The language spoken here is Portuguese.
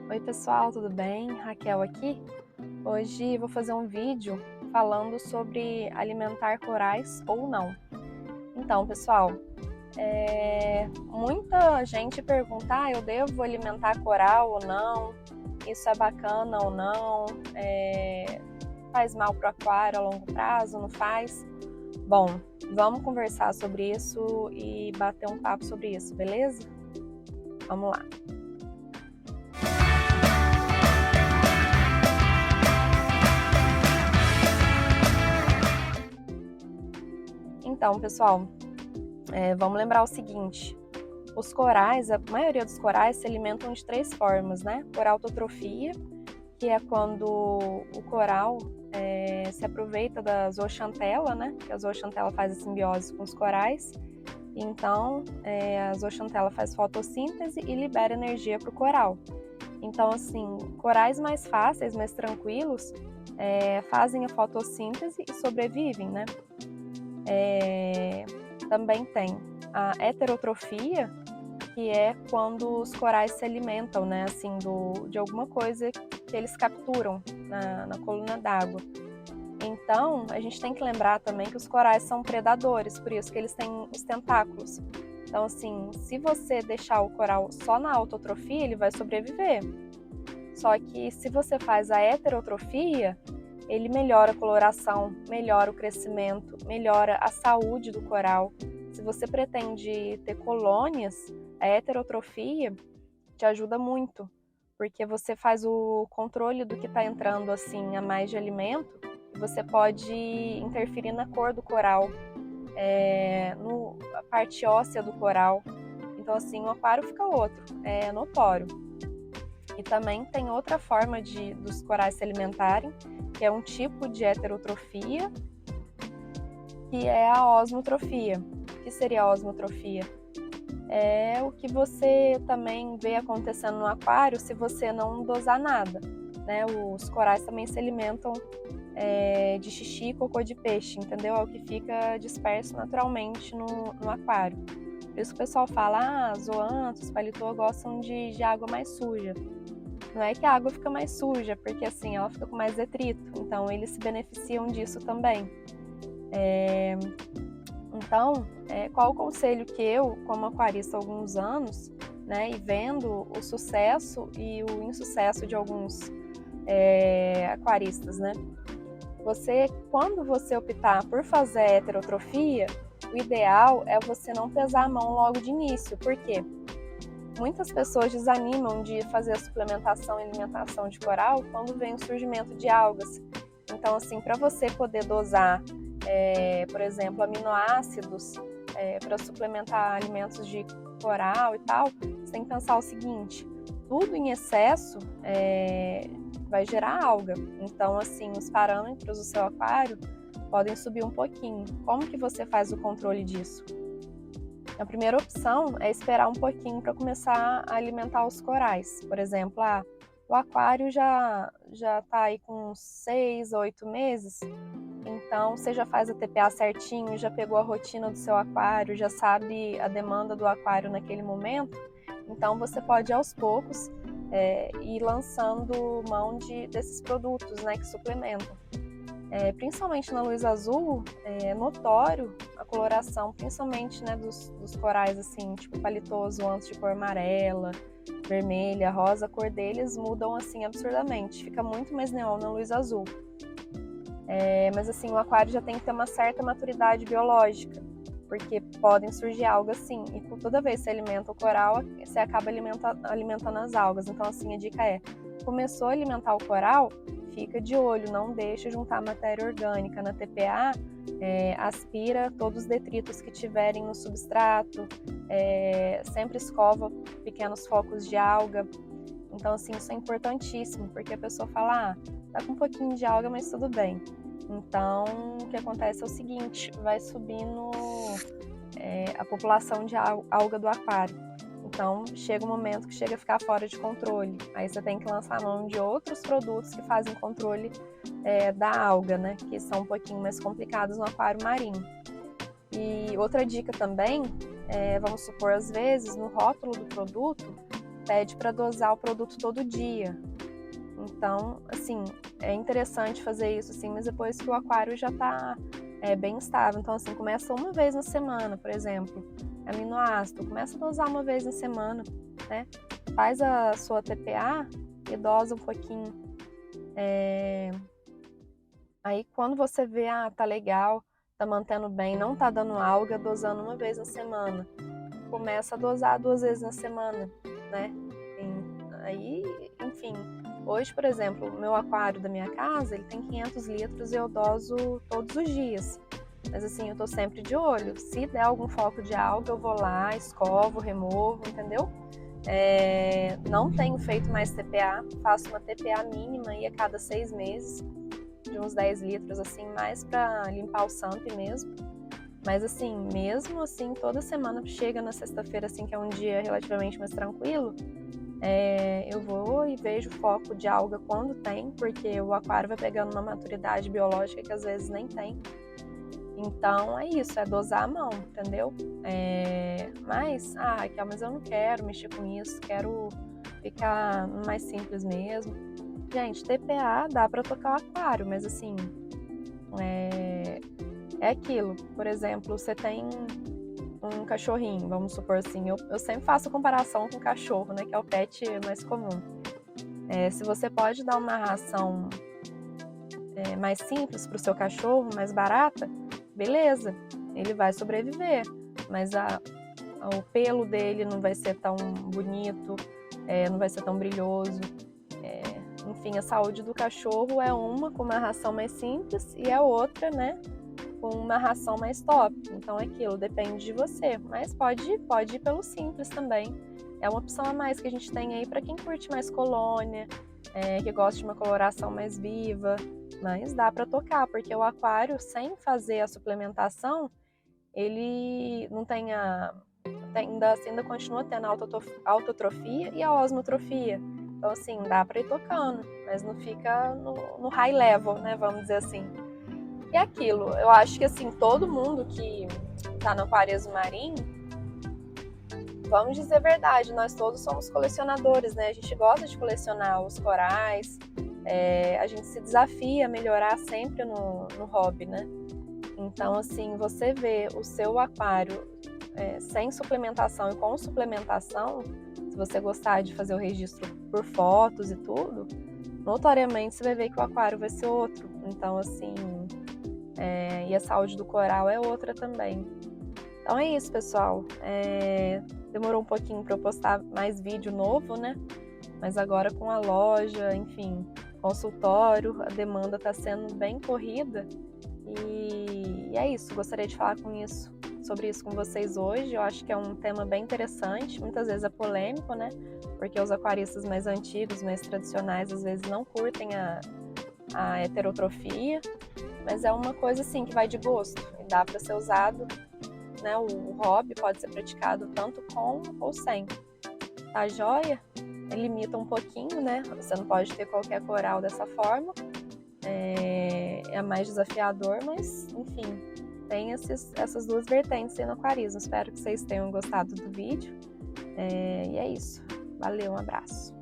Oi pessoal, tudo bem? Raquel aqui. Hoje vou fazer um vídeo falando sobre alimentar corais ou não. Então pessoal, muita gente pergunta, eu devo alimentar coral ou não? Isso é bacana ou não? Faz mal para o aquário a longo prazo, não faz? Bom, vamos conversar sobre isso e bater um papo sobre isso, beleza? Vamos lá. Então, pessoal, vamos lembrar o seguinte: os corais, a maioria dos corais se alimentam de três formas, né? Por autotrofia, que é quando o coral se aproveita da zooxantela, né? Que a zooxantela faz a simbiose com os corais. Então, a zooxantela faz fotossíntese e libera energia para o coral. Então, assim, corais mais fáceis, mais tranquilos, fazem a fotossíntese e sobrevivem, né? Também tem a heterotrofia, que é quando os corais se alimentam, né, assim, de alguma coisa que eles capturam na coluna d'água. Então, a gente tem que lembrar também que os corais são predadores, por isso que eles têm os tentáculos. Então, assim, se você deixar o coral só na autotrofia, ele vai sobreviver. Só que se você faz a heterotrofia, ele melhora a coloração, melhora o crescimento, melhora a saúde do coral. Se você pretende ter colônias, a heterotrofia te ajuda muito, porque você faz o controle do que está entrando assim a mais de alimento e você pode interferir na cor do coral, na parte óssea do coral. Então assim, o aquário fica outro, é notório. E também tem outra forma dos corais se alimentarem, que é um tipo de heterotrofia, que é a osmotrofia. O que seria a osmotrofia? É o que você também vê acontecendo no aquário se você não dosar nada, né? Os corais também se alimentam de xixi e cocô de peixe, entendeu? É o que fica disperso naturalmente no aquário. Por isso que o pessoal fala, zoantos, paletô gostam de água mais suja. Não é que a água fica mais suja, porque assim, ela fica com mais detrito, então eles se beneficiam disso também. Então, qual o conselho que eu, como aquarista há alguns anos, né, e vendo o sucesso e o insucesso de alguns aquaristas, né? Quando você optar por fazer heterotrofia, o ideal é você não pesar a mão logo de início, por quê? Muitas pessoas desanimam de fazer a suplementação e alimentação de coral quando vem o surgimento de algas. Então, assim, para você poder dosar, por exemplo, aminoácidos para suplementar alimentos de coral e tal, você tem que pensar o seguinte: tudo em excesso vai gerar alga. Então, assim, os parâmetros do seu aquário podem subir um pouquinho. Como que você faz o controle disso? A primeira opção é esperar um pouquinho para começar a alimentar os corais. Por exemplo, o aquário já está aí com uns 6, 8 meses, então você já faz a TPA certinho, já pegou a rotina do seu aquário, já sabe a demanda do aquário naquele momento, então você pode aos poucos ir lançando mão desses produtos, né, que suplementam. Principalmente na luz azul, é notório a coloração, principalmente, né, dos corais, assim, tipo palitoso, antes de cor amarela, vermelha, rosa, a cor deles mudam, assim, absurdamente. Fica muito mais neon na luz azul. Mas, assim, o aquário já tem que ter uma certa maturidade biológica, porque podem surgir algas, sim, e toda vez que você alimenta o coral, você acaba alimentando as algas. Então, assim, a dica começou a alimentar o coral, fica de olho, não deixa juntar matéria orgânica na TPA, aspira todos os detritos que tiverem no substrato, sempre escova pequenos focos de alga. Então, assim, isso é importantíssimo, porque a pessoa fala, tá com um pouquinho de alga, mas tudo bem. Então, o que acontece é o seguinte, vai subindo a população de alga do aquário. Então, chega um momento que chega a ficar fora de controle. Aí você tem que lançar a mão de outros produtos que fazem controle da alga, né? Que são um pouquinho mais complicados no aquário marinho. E outra dica também, vamos supor, às vezes, no rótulo do produto, pede para dosar o produto todo dia. Então, assim, é interessante fazer isso, assim, mas depois que o aquário já está bem estável. Então, assim, começa uma vez na semana, por exemplo, aminoácido, começa a dosar uma vez na semana, né? Faz a sua TPA e dosa um pouquinho. Aí, quando você vê, tá legal, tá mantendo bem, não tá dando alga, dosando uma vez na semana. Começa a dosar 2 vezes na semana, né? Aí, enfim, hoje, por exemplo, o meu aquário da minha casa, ele tem 500 litros e eu doso todos os dias. Mas assim, eu tô sempre de olho. Se der algum foco de alga, eu vou lá, escovo, removo, entendeu? Não tenho feito mais TPA, faço uma TPA mínima aí a cada 6 meses, de uns 10 litros, assim, mais para limpar o SAMP mesmo. Mas assim, mesmo assim, toda semana chega na sexta-feira, assim, que é um dia relativamente mais tranquilo, eu vou e vejo foco de alga quando tem, porque o aquário vai pegando uma maturidade biológica que às vezes nem tem. Então é isso, é dosar a mão, entendeu? Mas eu não quero mexer com isso, quero ficar mais simples mesmo. Gente, TPA dá para tocar o aquário, mas assim, é aquilo. Por exemplo, você tem um cachorrinho, vamos supor assim, eu sempre faço comparação com cachorro, né, que é o pet mais comum. Se você pode dar uma ração mais simples para o seu cachorro, mais barata, beleza, ele vai sobreviver, mas o pelo dele não vai ser tão bonito, não vai ser tão brilhoso. Enfim, a saúde do cachorro é uma com uma ração mais simples e a outra, né, com uma ração mais top. Então aquilo depende de você, mas pode ir pelo simples também. É uma opção a mais que a gente tem aí para quem curte mais colônia, que gosta de uma coloração mais viva, mas dá para tocar, porque o aquário, sem fazer a suplementação, ele não tem ainda continua tendo a autotrofia e a osmotrofia. Então, assim, dá para ir tocando, mas não fica no high level, né, vamos dizer assim. E aquilo, eu acho que, assim, todo mundo que tá no aquarismo marinho, vamos dizer a verdade, nós todos somos colecionadores, né? A gente gosta de colecionar os corais, a gente se desafia a melhorar sempre no hobby, né? Então, assim, você vê o seu aquário sem suplementação e com suplementação, se você gostar de fazer o registro por fotos e tudo, notoriamente você vai ver que o aquário vai ser outro. Então, assim, e a saúde do coral é outra também. Então é isso, pessoal. Demorou um pouquinho para eu postar mais vídeo novo, né? Mas agora com a loja, enfim, consultório, a demanda está sendo bem corrida. E é isso, gostaria de falar sobre isso com vocês hoje. Eu acho que é um tema bem interessante, muitas vezes é polêmico, né? Porque os aquaristas mais antigos, mais tradicionais, às vezes não curtem a heterotrofia, mas é uma coisa assim que vai de gosto e dá para ser usado, né? O hobby pode ser praticado tanto com ou sem. Tá joia? Limita um pouquinho, né? Você não pode ter qualquer coral dessa forma. É mais desafiador, mas enfim, tem essas duas vertentes aí no aquarismo. Espero que vocês tenham gostado do vídeo. E é isso. Valeu, um abraço.